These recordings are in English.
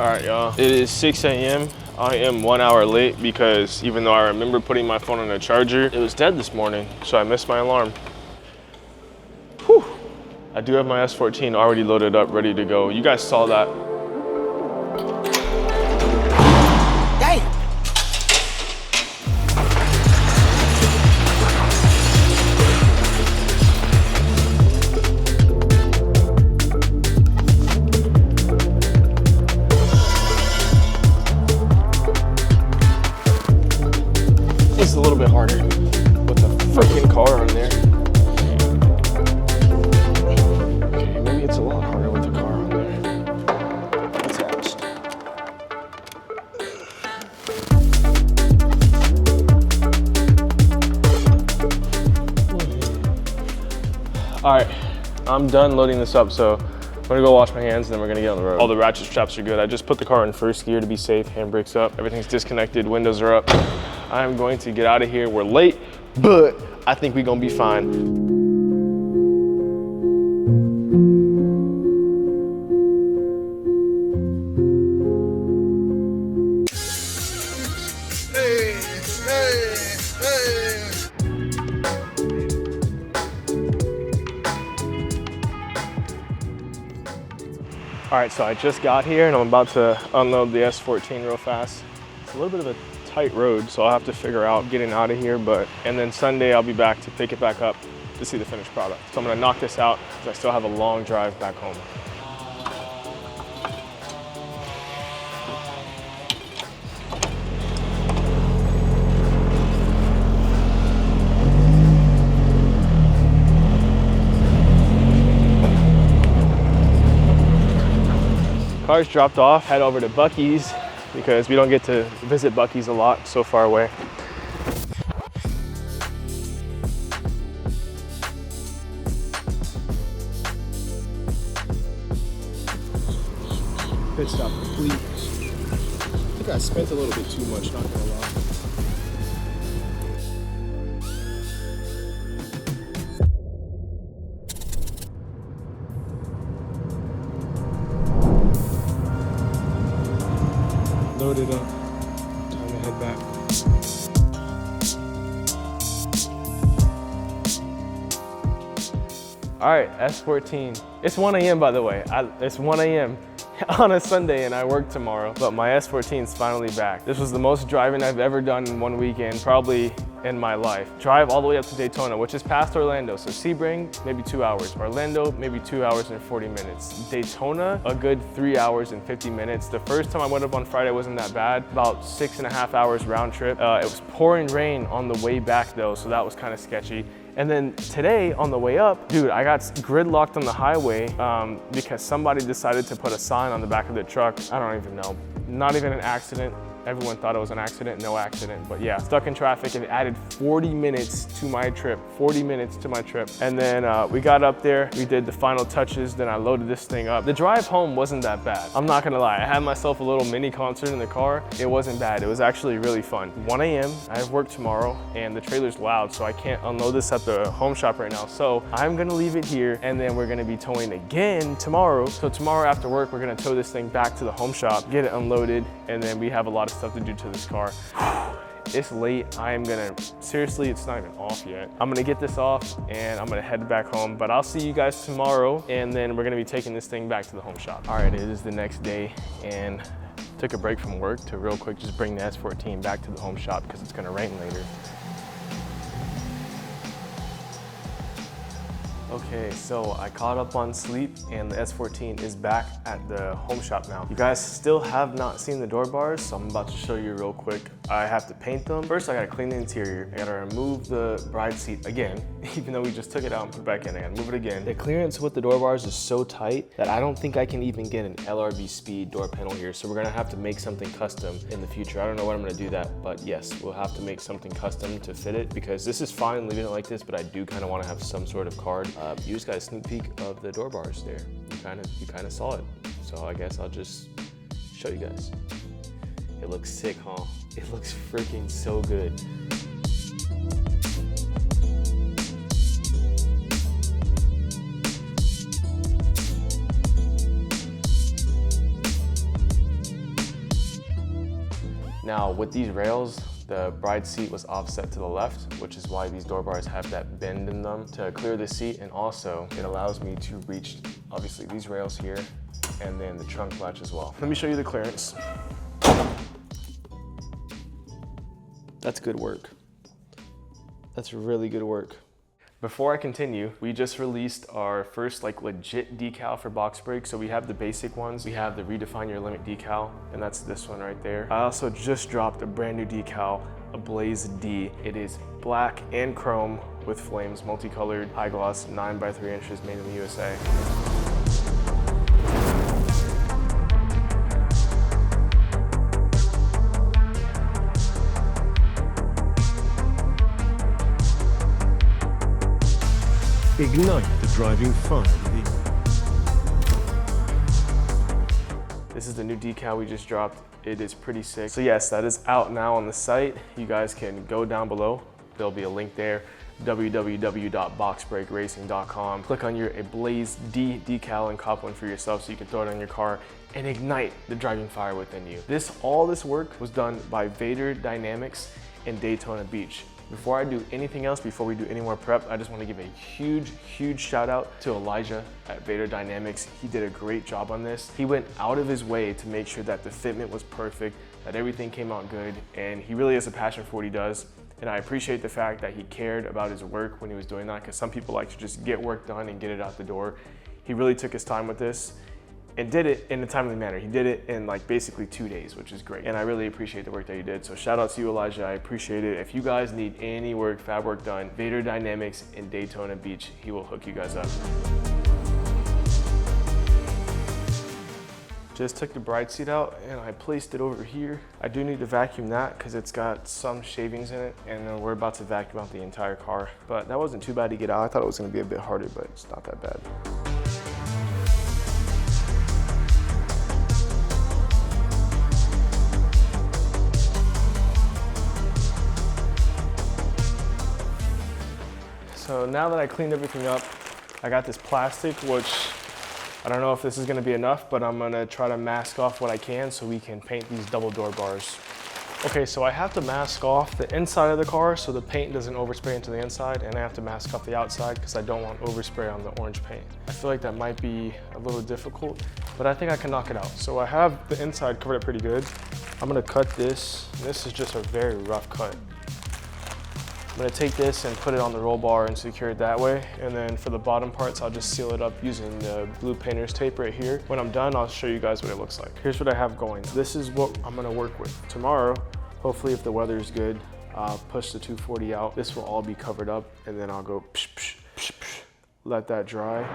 All right, y'all. It is 6 a.m. I am 1 hour late because even though I remember putting my phone on a charger, it was dead this morning, so I missed my alarm. Whew. I do have my S14 already loaded up, ready to go. You guys saw that. Damn. It's a little bit harder with the freaking car on there. Okay, maybe it's a lot harder with the car on there. Attached. All right, I'm done loading this up, so I'm gonna go wash my hands and then we're gonna get on the road. All the ratchet straps are good. I just put the car in first gear to be safe, handbrakes up, everything's disconnected, windows are up. I'm going to get out of here. We're late, but I think we're gonna be fine. All right, so I just got here and I'm about to unload the S14 real fast. It's a little bit of a tight road, so I'll have to figure out getting out of here, and then Sunday I'll be back to pick it back up to see the finished product. So I'm gonna knock this out because I still have a long drive back home. Car's dropped off, head over to Buc-ee's because we don't get to visit Buc-ee's a lot, so far away. Pit stop complete. I think I spent a little bit too much, not gonna lie. Loaded up, time to head back. All right, S14. It's 1 a.m. by the way. It's 1 a.m. on a Sunday and I work tomorrow, but my S14 is finally back. This was the most driving I've ever done in one weekend, probably in my life. Drive all the way up to Daytona, which is past Orlando. So Sebring, maybe 2 hours. Orlando, maybe 2 hours and 40 minutes. Daytona, a good 3 hours and 50 minutes. The first time I went up on Friday wasn't that bad, about 6.5 hours round trip. It was pouring rain on the way back though, so that was kind of sketchy. And then today on the way up, dude, I got gridlocked on the highway because somebody decided to put a sign on the back of the truck. I don't even know, not even an accident. Everyone thought it was an accident, no accident, but yeah, stuck in traffic. It added 40 minutes to my trip, 40 minutes to my trip. And then we got up there, we did the final touches, then I loaded this thing up. The drive home wasn't that bad. I'm not gonna lie, I had myself a little mini concert in the car. It wasn't bad, it was actually really fun. 1 a.m., I have work tomorrow and the trailer's loud, so I can't unload this at the home shop right now. So I'm gonna leave it here and then we're gonna be towing again tomorrow. So tomorrow after work, we're gonna tow this thing back to the home shop, get it unloaded, and then we have a lot of stuff to do to this car. It's late. I am gonna, seriously, it's not even off yet. I'm gonna get this off and I'm gonna head back home, but I'll see you guys tomorrow and then we're gonna be taking this thing back to the home shop. All right, it is the next day and took a break from work to real quick just bring the S14 back to the home shop because it's gonna rain later. Okay, so I caught up on sleep and the S14 is back at the home shop now. You guys still have not seen the door bars, so I'm about to show you real quick. I have to paint them. First, I gotta clean the interior. I gotta remove the bride seat again, even though we just took it out and put it back in. I gotta move it again. The clearance with the door bars is so tight that I don't think I can even get an LRB speed door panel here, so we're gonna have to make something custom in the future. I don't know when I'm gonna do that, but yes, we'll have to make something custom to fit it because this is fine leaving it like this, but I do kind of want to have some sort of card. You just got a sneak peek of the door bars there. You kind of saw it. So I guess I'll just show you guys. It looks sick, huh? It looks freaking so good. Now with these rails, the bride seat was offset to the left, which is why these door bars have that bend in them to clear the seat. And also it allows me to reach, obviously, these rails here and then the trunk latch as well. Let me show you the clearance. That's good work. That's really good work. Before I continue, we just released our first legit decal for box break. So we have the basic ones. We have the Redefine Your Limit decal, and that's this one right there. I also just dropped a brand new decal, AblazeD. It is black and chrome with flames, multicolored, high gloss, 9 by 3 inches, made in the USA. Ignite the driving fire within. This is the new decal we just dropped. It is pretty sick. So yes, that is out now on the site. You guys can go down below. There'll be a link there, www.boxbreakracing.com. Click on your AblazeD decal and cop one for yourself so you can throw it on your car and ignite the driving fire within you. All this work was done by Vader Dynamics in Daytona Beach. Before I do anything else, before we do any more prep, I just want to give a huge shout out to Elijah at Vader Dynamics. He did a great job on this. He went out of his way to make sure that the fitment was perfect, that everything came out good, and he really has a passion for what he does. And I appreciate the fact that he cared about his work when he was doing that, because some people like to just get work done and get it out the door. He really took his time with this and did it in a timely manner. He did it in basically 2 days, which is great. And I really appreciate the work that you did. So shout out to you, Elijah. I appreciate it. If you guys need any work, fab work done, Vader Dynamics in Daytona Beach, he will hook you guys up. Just took the bride seat out and I placed it over here. I do need to vacuum that because it's got some shavings in it, and then we're about to vacuum out the entire car. But that wasn't too bad to get out. I thought it was gonna be a bit harder, but it's not that bad. So now that I cleaned everything up, I got this plastic, which I don't know if this is gonna be enough, but I'm gonna try to mask off what I can so we can paint these double door bars. Okay, so I have to mask off the inside of the car so the paint doesn't overspray into the inside, and I have to mask off the outside because I don't want overspray on the orange paint. I feel like that might be a little difficult, but I think I can knock it out. So I have the inside covered up pretty good. I'm gonna cut this. This is just a very rough cut. I'm gonna take this and put it on the roll bar and secure it that way. And then for the bottom parts, I'll just seal it up using the blue painter's tape right here. When I'm done, I'll show you guys what it looks like. Here's what I have going. This is what I'm gonna work with. Tomorrow, hopefully if the weather is good, I'll push the 240 out. This will all be covered up, and then I'll go psh, psh, psh, psh, let that dry.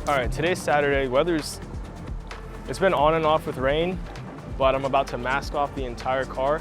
All right, today's Saturday. It's been on and off with rain, but I'm about to mask off the entire car.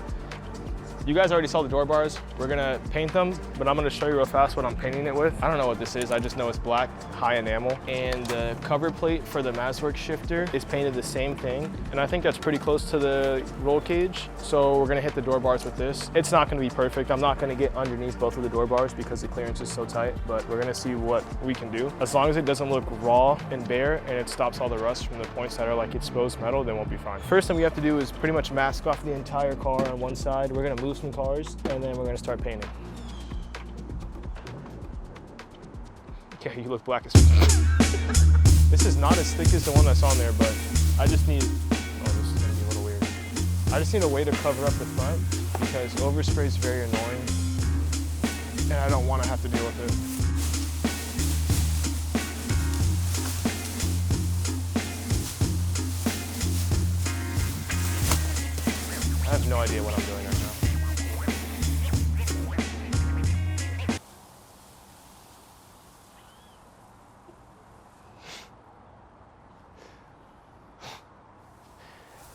You guys already saw the door bars. We're gonna paint them, but I'm gonna show you real fast what I'm painting it with. I don't know what this is. I just know it's black, high enamel. And the cover plate for the Mazworks shifter is painted the same thing. And I think that's pretty close to the roll cage. So we're gonna hit the door bars with this. It's not gonna be perfect. I'm not gonna get underneath both of the door bars because the clearance is so tight, but we're gonna see what we can do. As long as it doesn't look raw and bare and it stops all the rust from the points that are like exposed metal, then we'll be fine. First thing we have to do is pretty much mask off the entire car on one side. We're gonna move some cars, and then we're gonna start painting. Okay, you look black as fuck. This is not as thick as the one that's on there, but I just need, oh, this is gonna be a little weird. I just need a way to cover up the front because overspray is very annoying, and I don't wanna have to deal with it. I have no idea what I'm doing right now.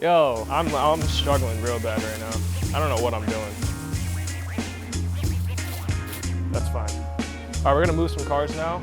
Yo, I'm struggling real bad right now. I don't know what I'm doing. That's fine. All right, we're gonna move some cars now.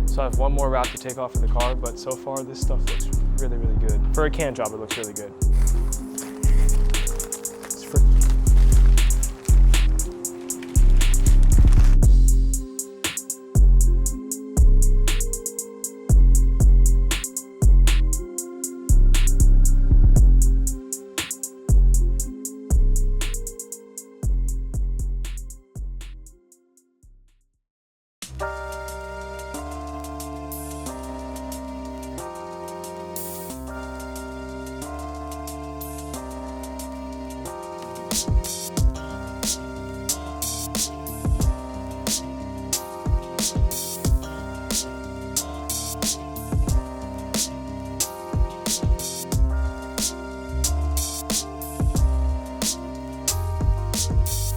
So I have one more wrap to take off of the car, but so far this stuff looks really, really good. For a can job, it looks really good.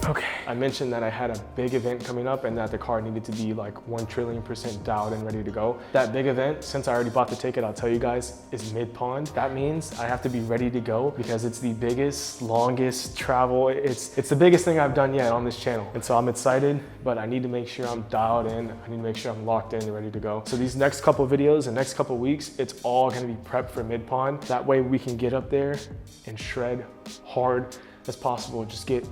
Okay, I mentioned that I had a big event coming up and that the car needed to be like 1 trillion% dialed and ready to go. That big event, since I already bought the ticket, I'll tell you guys, is mid-pond. That means I have to be ready to go because it's the biggest, longest travel. It's the biggest thing I've done yet on this channel. And so I'm excited, but I need to make sure I'm dialed in. I need to make sure I'm locked in and ready to go. So these next couple videos and next couple weeks, it's all gonna be prepped for mid-pond. That way we can get up there and shred hard as possible. Just get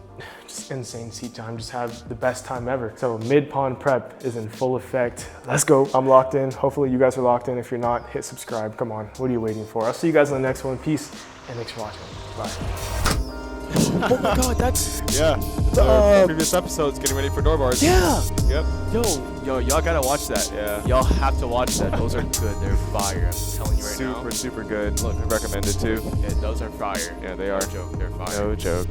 insane seat time, just have the best time ever. So mid-pond prep is in full effect. Let's go. I'm locked in. Hopefully you guys are locked in. If you're not, hit subscribe. Come on, what are you waiting for? I'll see you guys in the next one. Peace and thanks for watching. Bye. Oh my god, that's... Yeah. Previous episodes, getting ready for door bars. Yeah! Yep. Yo, y'all gotta watch that. Yeah. Y'all have to watch that. Those are good. They're fire. I'm telling you right now. Super good. Look, I recommend it too. Yeah, those are fire. Yeah, they are. No joke. They're fire. No joke.